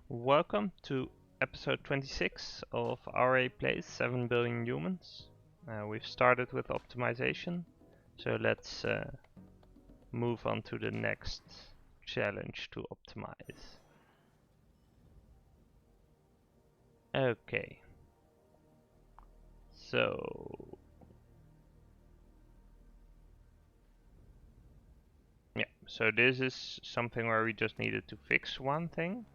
Welcome to episode 26 of Aurei Plays 7 Billion Humans. We've started with optimization, so let's move on to the next challenge to optimize. Okay. So this is something where we just needed to fix one thing.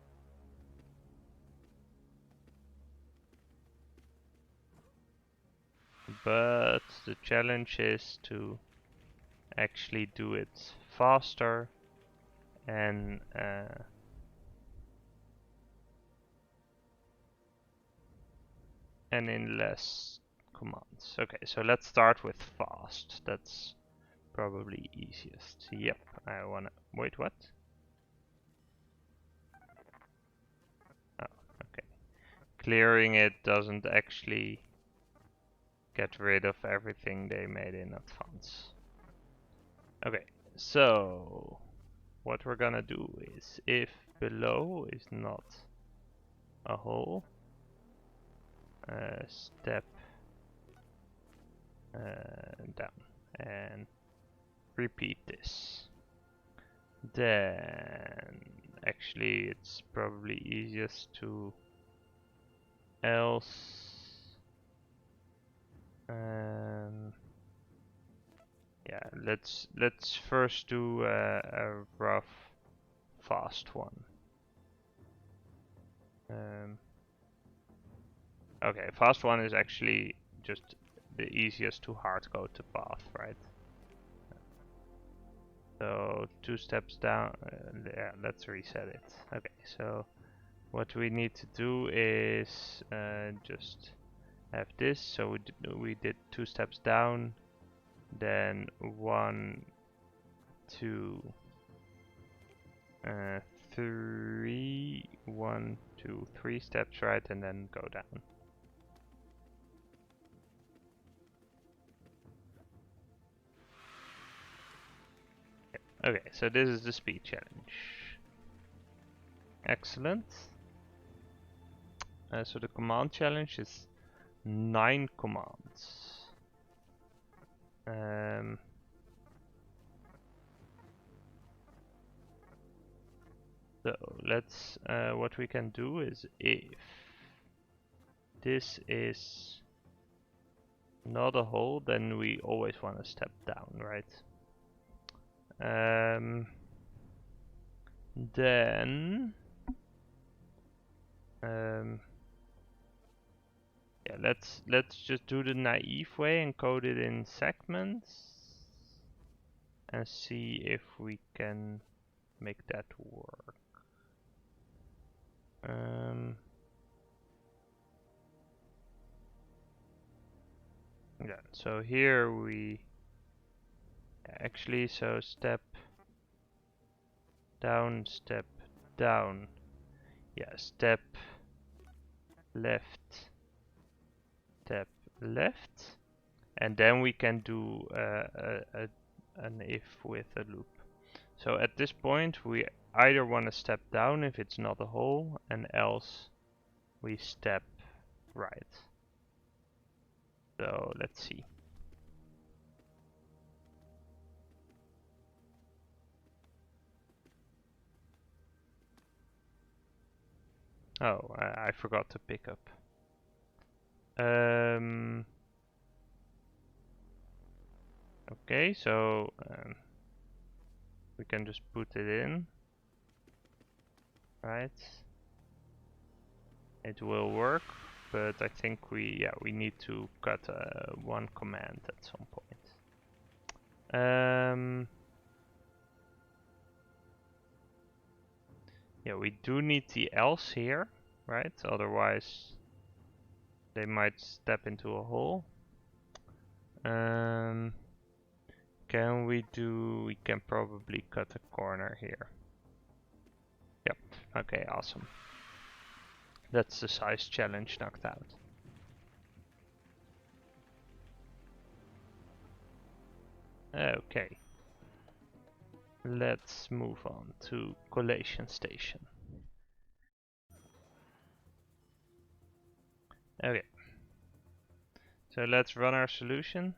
But the challenge is to actually do it faster and in less commands. Okay, so let's start with fast. That's probably easiest. Yep, I wanna... Wait, what? Oh, okay. Clearing it doesn't actually get rid of everything they made in advance. Okay, so what we're gonna do is, if below is not a hole, step down and repeat this. Then actually it's probably easiest to else yeah, let's first do a rough fast one. Okay, fast one is actually just the easiest to hard code the path, right? So 2 steps down, yeah, let's reset it. Okay, so what we need to do is just have this. So we did 2 steps down, then 1, 2, 3, 1, 2, 3 steps right, and then go down. Okay, so this is the speed challenge. Excellent. So the command challenge is 9 commands. So let's, what we can do is, if this is not a hole, then we always want to step down, right? Then yeah, let's just do the naive way and code it in segments and see if we can make that work. Yeah, so here we actually, so step down, yeah, step left, and then we can do an if with a loop. So at this point we either want to step down if it's not a hole, and else we step right. So let's see. Oh, I forgot to pick up. Okay, so we can just put it in, right? It will work, but I think we need to cut one command at some point. Yeah, we do need the else here, right? Otherwise they might step into a hole. We can probably cut a corner here. Yep, okay, awesome. That's the size challenge knocked out. Okay. Let's move on to collation station. Okay, so let's run our solution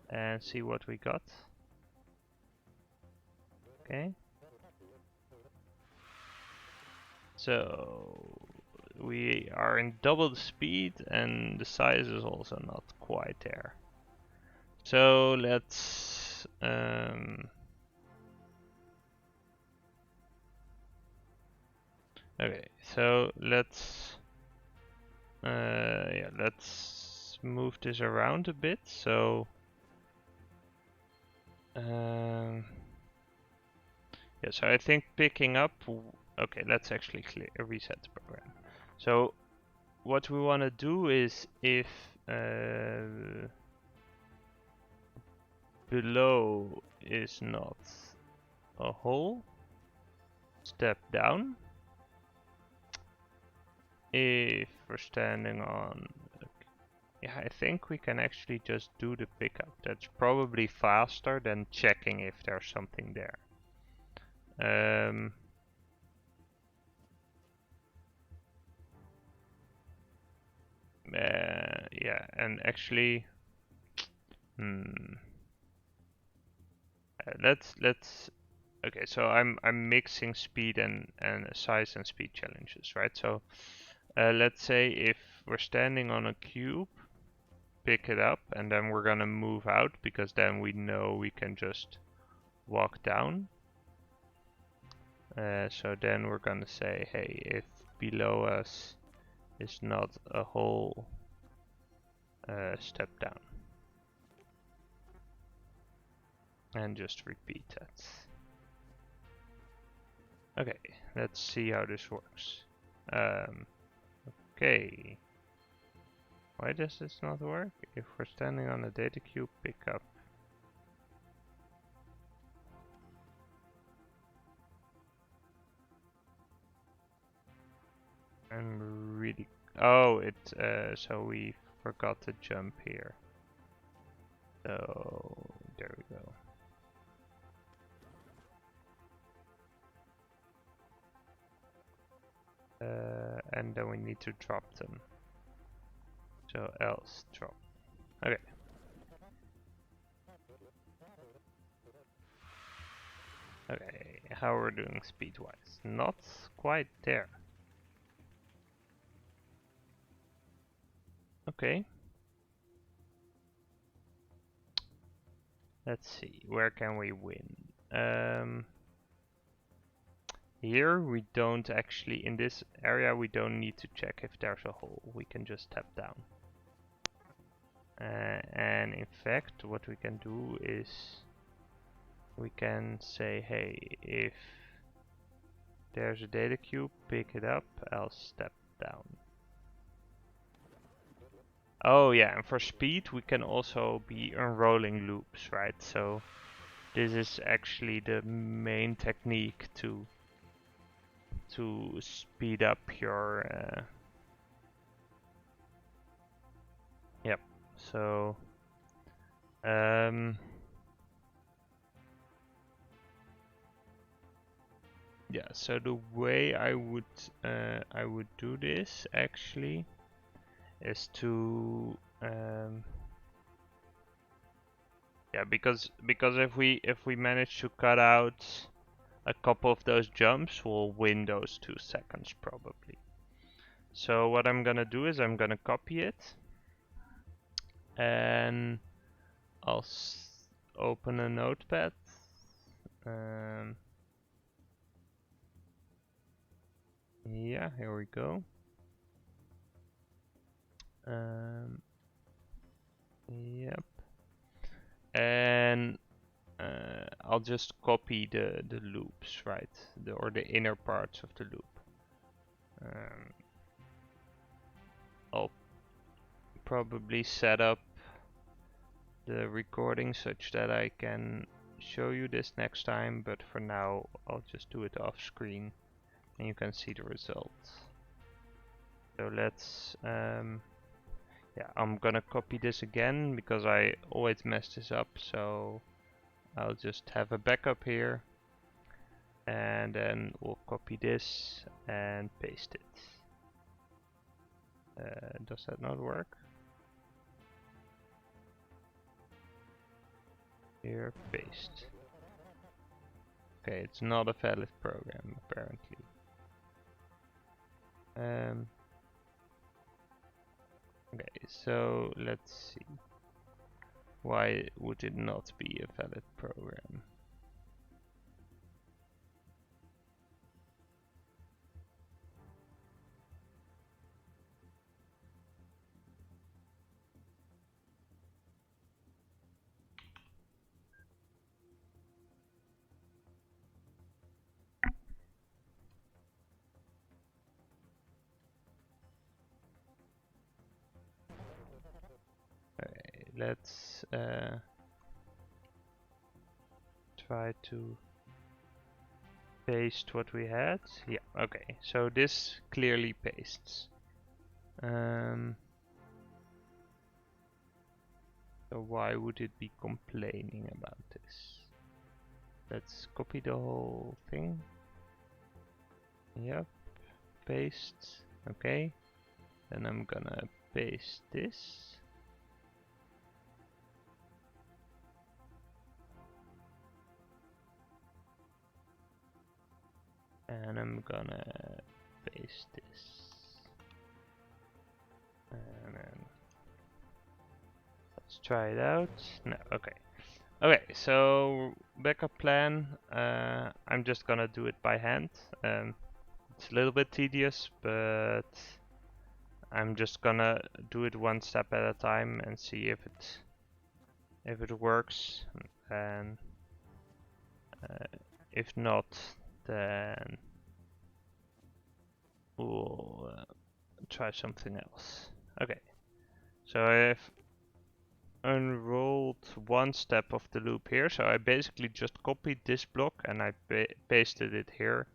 and see what we got. Okay. So we are in double the speed and the size is also not quite there. So let's okay, so let's move this around a bit. So yeah, so I think picking up. Okay, let's actually reset the program. So what we want to do is if below is not a hole, step down. If we're standing on, yeah, I think we can actually just do the pickup. That's probably faster than checking if there's something there. Yeah, and actually, let's. Okay, so I'm mixing speed and size and speed challenges, right? So let's say if we're standing on a cube, pick it up, and then we're gonna move out because then we know we can just walk down. So then we're gonna say, hey, if below us is not a hole, step down. And just repeat that. Okay, let's see how this works. Okay. Why does this not work? If we're standing on a data cube, pick up. I'm really... Oh, so we forgot to jump here. So, there we go. And then we need to drop them. So else drop. Okay. Okay, how we're doing speed-wise? Not quite there. Okay. Let's see, where can we win? Here we don't actually, in this area we don't need to check if there's a hole. We can just tap down. And in fact what we can do is we can say, hey, if there's a data cube, pick it up, else step down. Oh yeah, and for speed we can also be unrolling loops, right? So this is actually the main technique to speed up your yep. So yeah, so the way I would do this actually is to yeah, because if we manage to cut out a couple of those jumps, we'll win those 2 seconds probably. So what I'm gonna do is I'm gonna copy it and I'll open a notepad. Yeah, here we go. Yep. And I'll just copy the loops, right? Or the inner parts of the loop. I'll probably set up the recording such that I can show you this next time, but for now I'll just do it off screen and you can see the results. So let's yeah, I'm gonna copy this again because I always mess this up, so I'll just have a backup here and then we'll copy this and paste it. Does that not work? Here, paste. Okay, it's not a valid program apparently. Okay, so let's see. Why would it not be a valid program? Okay, let's try to paste what we had. Yeah, okay, so this clearly pastes. So why would it be complaining about this? Let's copy the whole thing. Yep, paste. Okay, then I'm gonna paste this. And I'm gonna paste this. And then let's try it out. No, okay. Okay, so backup plan. I'm just gonna do it by hand. It's a little bit tedious, but I'm just gonna do it one step at a time and see if it works. And if not, then we'll try something else. Okay, so I've unrolled one step of the loop here, so I basically just copied this block and I pasted it here,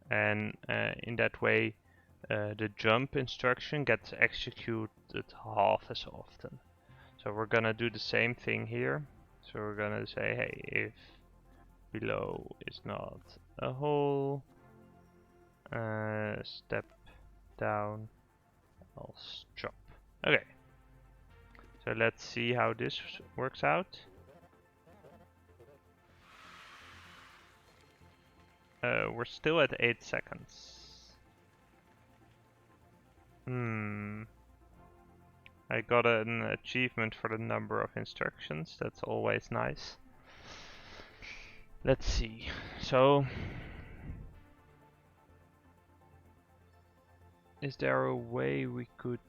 and in that way the jump instruction gets executed half as often. So we're gonna do the same thing here. So we're gonna say, hey, if below is not a hole, step down, I'll drop. Okay, so let's see how this works out. We're still at 8 seconds. I got an achievement for the number of instructions. That's always nice. Let's see. So, is there a way we could...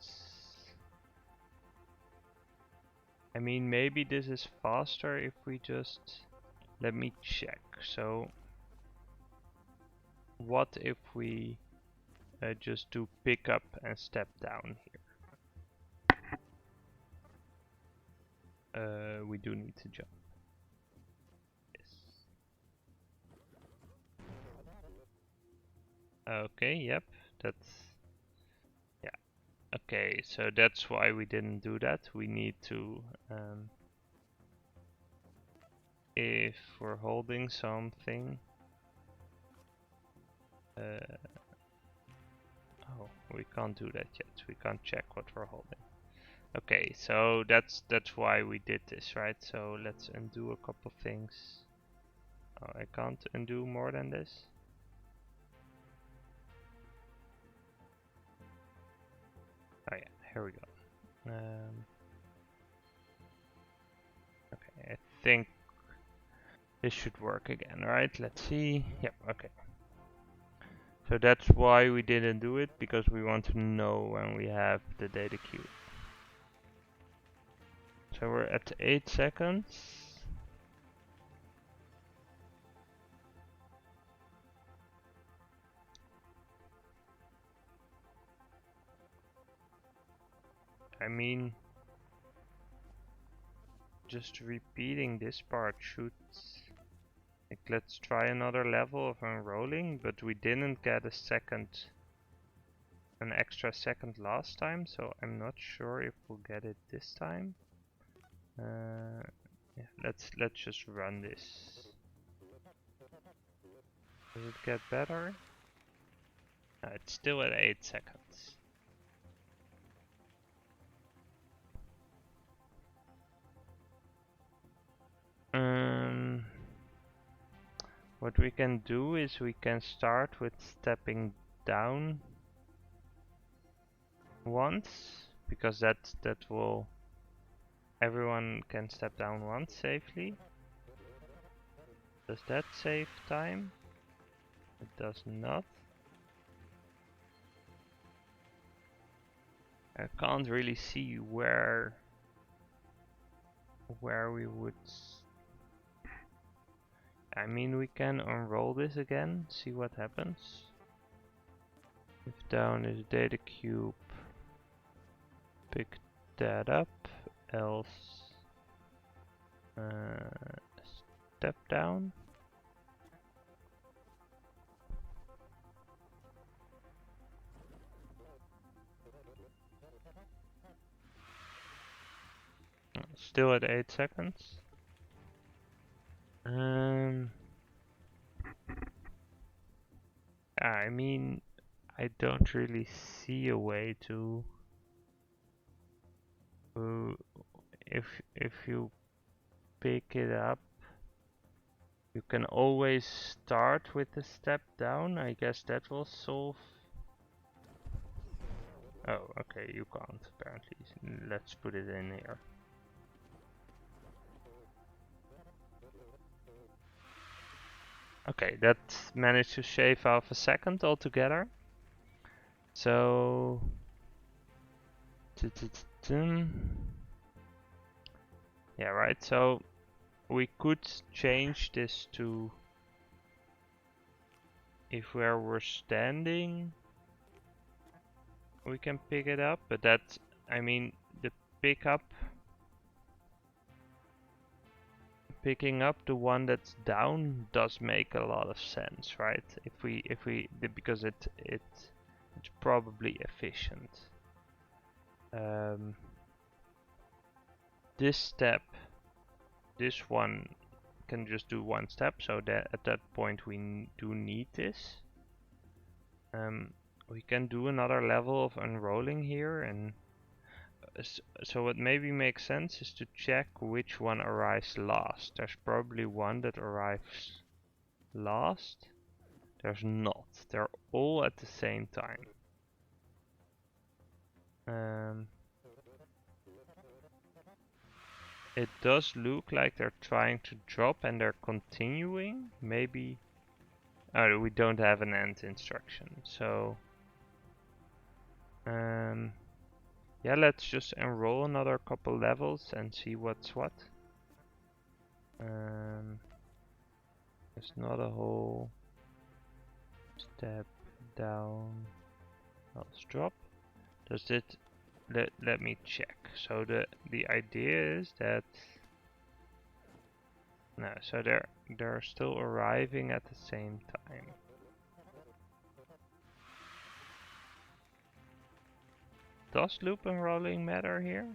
I mean, maybe this is faster if we just... Let me check. So, what if we just do pick up and step down here? We do need to jump. Yes. Okay, yep, that's... Yeah. Okay, so that's why we didn't do that. We need to... if we're holding something... oh, we can't do that yet. We can't check what we're holding. Okay, so that's why we did this, right? So let's undo a couple things. Oh, I can't undo more than this. Oh yeah, here we go. Okay, I think this should work again, right? Let's see. Yep, okay. So that's why we didn't do it, because we want to know when we have the data queue. So we're at 8 seconds. I mean, just repeating this part should... Like, let's try another level of unrolling, but we didn't get an extra second last time, so I'm not sure if we'll get it this time. Yeah, let's just run this. Does it get better? No, it's still at 8 seconds. What we can do is we can start with stepping down once, because that will, everyone can step down once safely. Does that save time? It does not. I can't really see where we would. I mean, we can unroll this again, see what happens. If down is data cube, pick that up, else step down. Still at 8 seconds. I mean, I don't really see a way to. If you pick it up, you can always start with the step down. I guess that will solve. Oh, okay, you can't apparently. Let's put it in here. Okay, that managed to shave off a second altogether. So yeah, right. So we could change this to, if where we're standing, we can pick it up, but that, I mean, the picking up the one that's down does make a lot of sense, right? Because it's probably efficient. This step, this one can just do one step, so that at that point we do need this. We can do another level of unrolling here, and so what maybe makes sense is to check which one arrives last. There's probably one that arrives last. There's not. They're all at the same time. It does look like they're trying to drop and they're continuing. Maybe. Oh, we don't have an end instruction, so yeah, let's just enroll another couple levels and see what's what. There's not a whole step down. Let's drop. Does it? Let me check. So the idea is that no. So they're still arriving at the same time. Does loop enrolling matter here?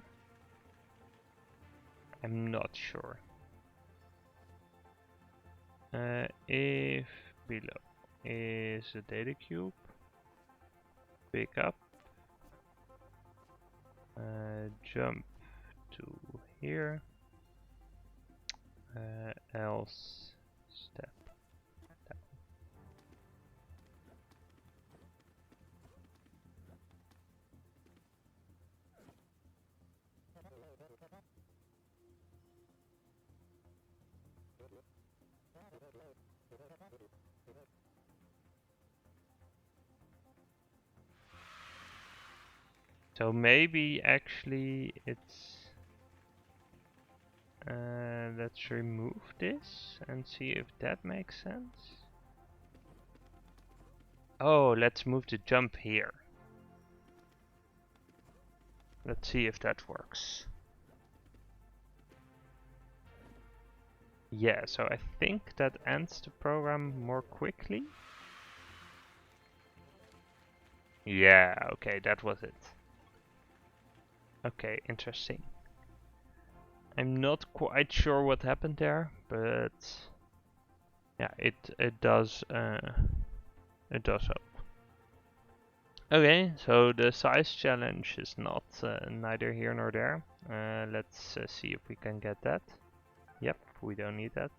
I'm not sure. If below is a data cube, pick up, jump to here, else step down. So maybe actually it's let's remove this and see if that makes sense. Oh, let's move the jump here. Let's see if that works. Yeah, so I think that ends the program more quickly. Yeah, okay, that was it. Okay, interesting. I'm not quite sure what happened there, but yeah, it does help. Okay, so the size challenge is not neither here nor there. Let's see if we can get that. Yep, we don't need that.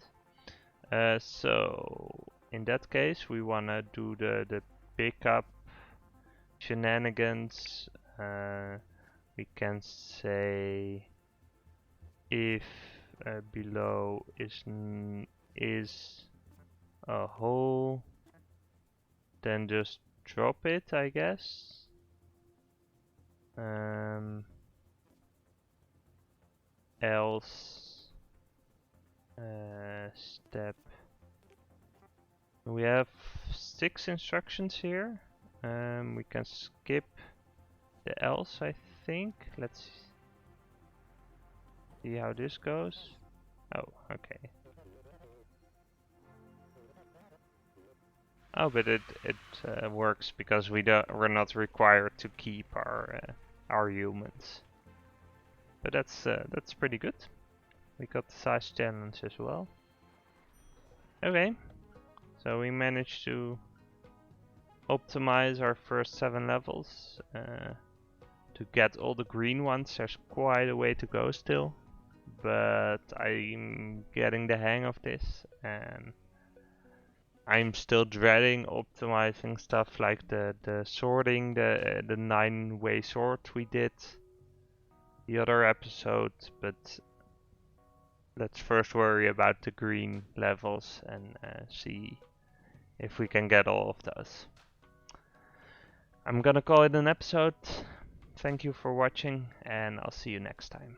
So in that case, we wanna do the pickup shenanigans. We can say if below is a hole, then just drop it, I guess. Else step. We have 6 instructions here. We can skip the else, I think. Let's see how this goes. Oh, okay. Oh, but it works because we're not required to keep our humans. But that's pretty good. We got the size challenge as well. Okay, so we managed to optimize our first 7 levels to get all the green ones. There's quite a way to go still, but I'm getting the hang of this, and I'm still dreading optimizing stuff like the sorting, the 9-way sort we did the other episode, but let's first worry about the green levels and see if we can get all of those. I'm gonna call it an episode. Thank you for watching, and I'll see you next time.